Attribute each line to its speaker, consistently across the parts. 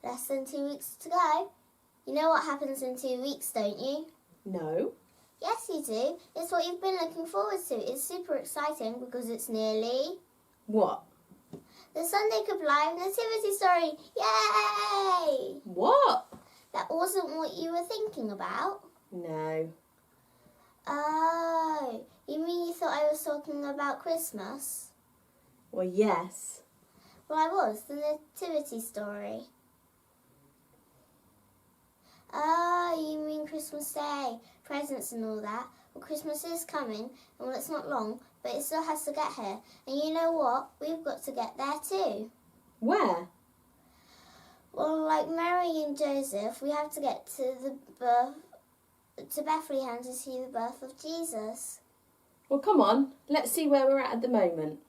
Speaker 1: Less than 2 weeks to go. You know what happens in 2 weeks, don't you?
Speaker 2: No.
Speaker 1: Yes, you do. It's what you've been looking forward to. It's super exciting because it's nearly...
Speaker 2: What?
Speaker 1: The Sunday Cup Live Nativity Story. Yay!
Speaker 2: What?
Speaker 1: That wasn't what you were thinking about?
Speaker 2: No.
Speaker 1: Oh, you mean you thought I was talking about Christmas?
Speaker 2: Well, yes.
Speaker 1: Well, I was. The Nativity Story. Oh, you mean Christmas Day, presents and all that. Well, Christmas is coming, and well, it's not long, but it still has to get here. And you know what? We've got to get there too.
Speaker 2: Where?
Speaker 1: Well, like Mary and Joseph, we have to get to Bethlehem to see the birth of Jesus.
Speaker 2: Well, come on. Let's see where we're at the moment.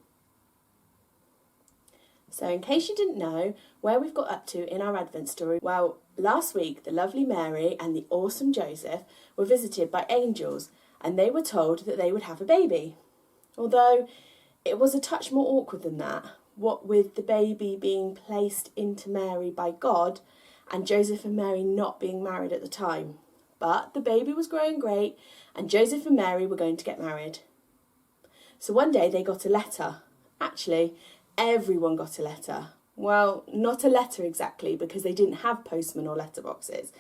Speaker 2: So, in case you didn't know where we've got up to in our Advent story, well, last week the lovely Mary and the awesome Joseph were visited by angels, and they were told that they would have a baby. Although it was a touch more awkward than that, what with the baby being placed into Mary by God and Joseph and Mary not being married at the time. But the baby was growing great, and Joseph and Mary were going to get married. So one day they got a letter. Actually, everyone got a letter. Well, not a letter exactly, because they didn't have postmen or letterboxes.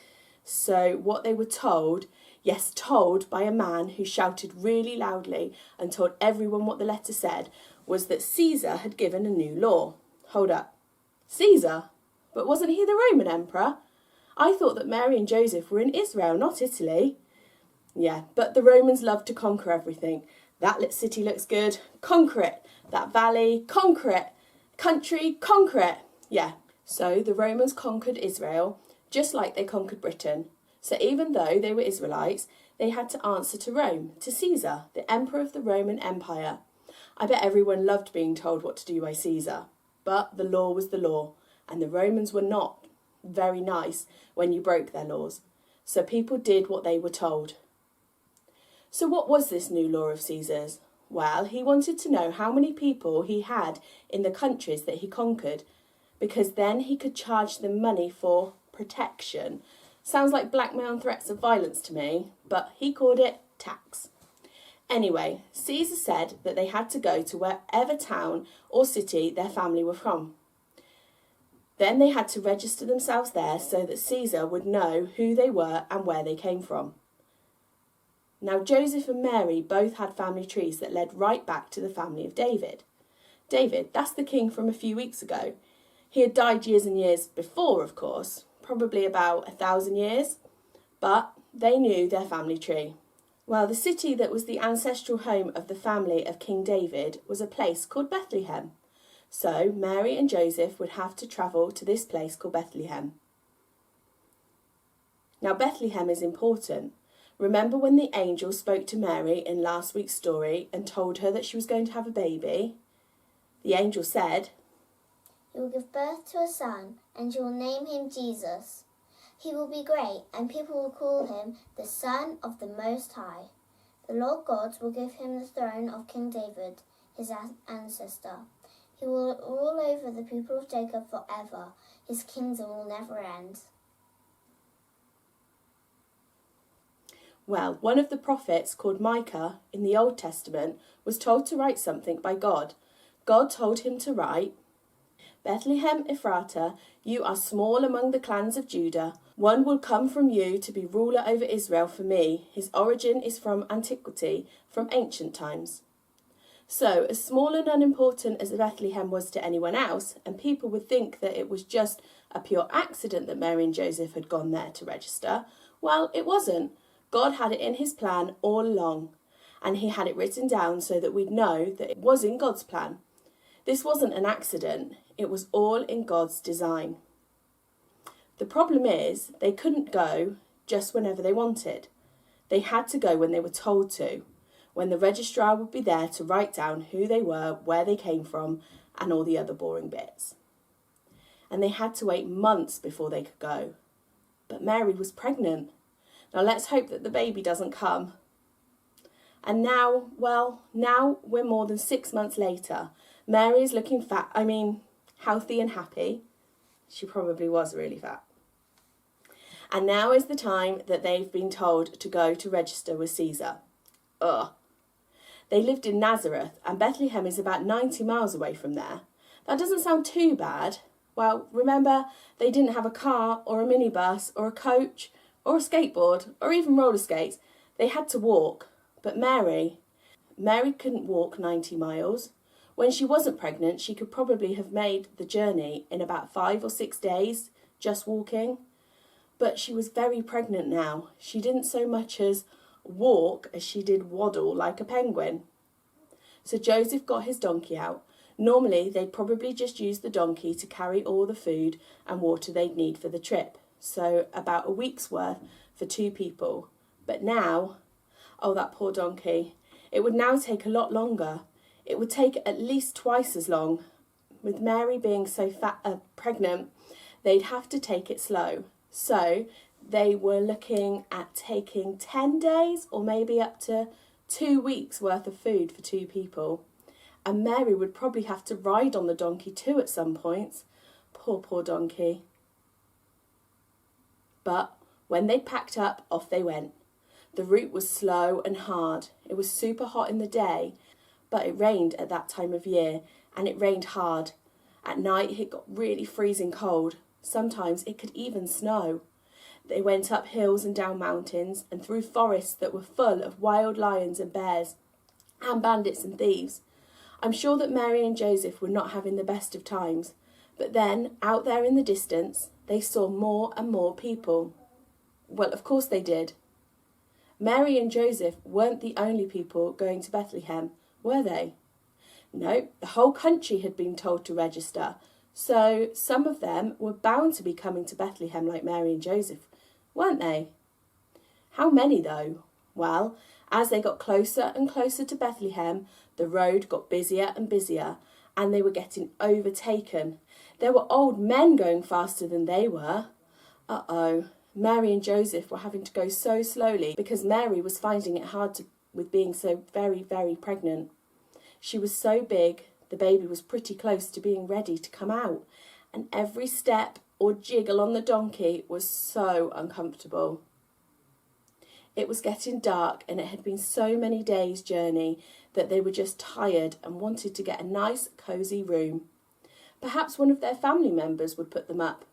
Speaker 2: So what they were told, yes, told by a man who shouted really loudly and told everyone what the letter said, was that Caesar had given a new law. Hold up. Caesar? But wasn't he the Roman emperor? I thought that Mary and Joseph were in Israel, not Italy. Yeah, but the Romans loved to conquer everything. That city looks good, conquer it. That valley, conquer it. Country, conquer it. Yeah, so the Romans conquered Israel just like they conquered Britain. So even though they were Israelites, they had to answer to Rome, to Caesar, the emperor of the Roman Empire. I bet everyone loved being told what to do by Caesar. But the law was the law, and the Romans were not very nice when you broke their laws. So people did what they were told. So what was this new law of Caesar's? Well, he wanted to know how many people he had in the countries that he conquered, because then he could charge them money for protection. Sounds like blackmail and threats of violence to me, but he called it tax. Anyway, Caesar said that they had to go to wherever town or city their family were from. Then they had to register themselves there so that Caesar would know who they were and where they came from. Now, Joseph and Mary both had family trees that led right back to the family of David. David, that's the king from a few weeks ago. He had died years and years before, of course, probably about 1,000 years, but they knew their family tree. Well, the city that was the ancestral home of the family of King David was a place called Bethlehem. So Mary and Joseph would have to travel to this place called Bethlehem. Now, Bethlehem is important. Remember when the angel spoke to Mary in last week's story and told her that she was going to have a baby? The angel said,
Speaker 1: "You will give birth to a son, and you will name him Jesus. He will be great, and people will call him the Son of the Most High. The Lord God will give him the throne of King David, his ancestor. He will rule over the people of Jacob forever. His kingdom will never end."
Speaker 2: Well, one of the prophets called Micah in the Old Testament was told to write something by God. God told him to write, "Bethlehem Ephratah, you are small among the clans of Judah. One will come from you to be ruler over Israel for me. His origin is from antiquity, from ancient times." So, as small and unimportant as Bethlehem was to anyone else, and people would think that it was just a pure accident that Mary and Joseph had gone there to register, well, it wasn't. God had it in his plan all along, and he had it written down so that we'd know that it was in God's plan. This wasn't an accident, it was all in God's design. The problem is, they couldn't go just whenever they wanted. They had to go when they were told to, when the registrar would be there to write down who they were, where they came from, and all the other boring bits. And they had to wait months before they could go. But Mary was pregnant. Now let's hope that the baby doesn't come. And now we're more than 6 months later. Mary is looking healthy and happy. She probably was really fat. And now is the time that they've been told to go to register with Caesar. Ugh. They lived in Nazareth, and Bethlehem is about 90 miles away from there. That doesn't sound too bad. Well, remember, they didn't have a car or a minibus or a coach or a skateboard or even roller skates. They had to walk. But Mary couldn't walk 90 miles. When she wasn't pregnant, she could probably have made the journey in about 5 or 6 days, just walking. But she was very pregnant now. She didn't so much as walk as she did waddle like a penguin. So Joseph got his donkey out. Normally, they'd probably just use the donkey to carry all the food and water they'd need for the trip. So about a week's worth for 2 people. But now, oh, that poor donkey, it would now take a lot longer. It would take at least twice as long. With Mary being so pregnant, they'd have to take it slow. So they were looking at taking 10 days or maybe up to 2 weeks worth of food for 2 people. And Mary would probably have to ride on the donkey too at some points. Poor donkey. But when they'd packed up, off they went. The route was slow and hard. It was super hot in the day, but it rained at that time of year, and it rained hard. At night it got really freezing cold. Sometimes it could even snow. They went up hills and down mountains and through forests that were full of wild lions and bears and bandits and thieves. I'm sure that Mary and Joseph were not having the best of times, but then, out there in the distance, they saw more and more people. Well, of course they did. Mary and Joseph weren't the only people going to Bethlehem, were they? No, the whole country had been told to register, so some of them were bound to be coming to Bethlehem like Mary and Joseph, weren't they? How many, though? Well, as they got closer and closer to Bethlehem, the road got busier and busier, and they were getting overtaken. There were old men going faster than they were. Uh-oh, Mary and Joseph were having to go so slowly because Mary was finding it hard with being so very, very pregnant. She was so big, the baby was pretty close to being ready to come out, and every step or jiggle on the donkey was so uncomfortable. It was getting dark, and it had been so many days' journey that they were just tired and wanted to get a nice, cosy room. Perhaps one of their family members would put them up.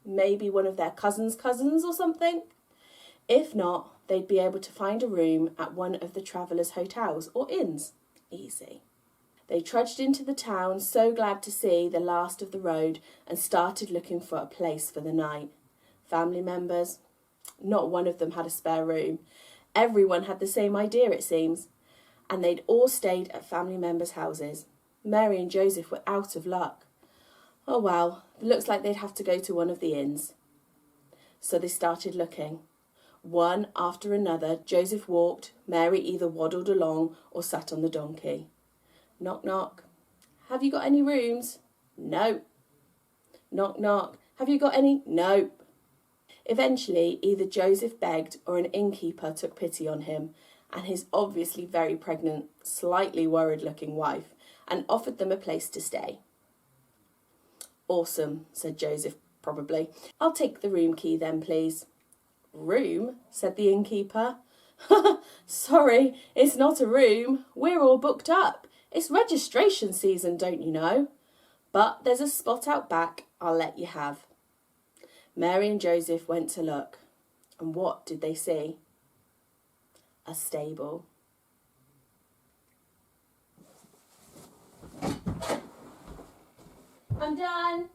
Speaker 2: Maybe one of their cousins' cousins or something. If not, they'd be able to find a room at one of the travellers' hotels or inns. Easy. They trudged into the town, so glad to see the last of the road, and started looking for a place for the night. Family members? Not one of them had a spare room. Everyone had the same idea, it seems, and they'd all stayed at family members' houses. Mary and Joseph were out of luck. Oh well, it looks like they'd have to go to one of the inns. So they started looking. One after another, Joseph walked, Mary either waddled along or sat on the donkey. Knock, knock. Have you got any rooms? No. Knock, knock. Have you got any? No. Eventually, either Joseph begged or an innkeeper took pity on him and his obviously very pregnant, slightly worried-looking wife and offered them a place to stay. Awesome, said Joseph, probably. I'll take the room key then, please. Room? Said the innkeeper. Sorry, it's not a room. We're all booked up. It's registration season, don't you know? But there's a spot out back I'll let you have. Mary and Joseph went to look. And what did they see? A stable. I'm done.